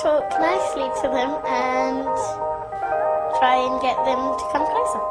talk nicely to them and try and get them to come closer.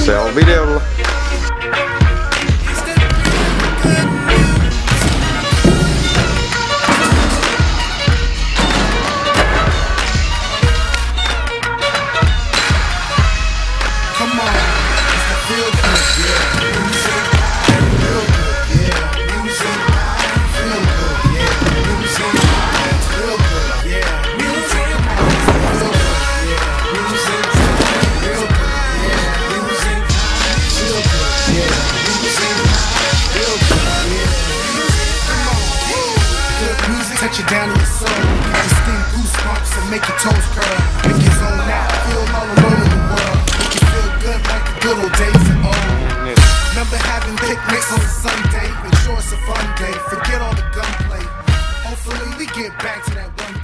Se on videolla. Touch it down to your soul, get your skin goosebumps and make your toes curl. Make your zone out, feel all alone in the world. Make you feel good like the good old days of old. Remember having picnics on a Sunday, make sure it's a fun day. Forget all the gunplay. Hopefully we get back to that one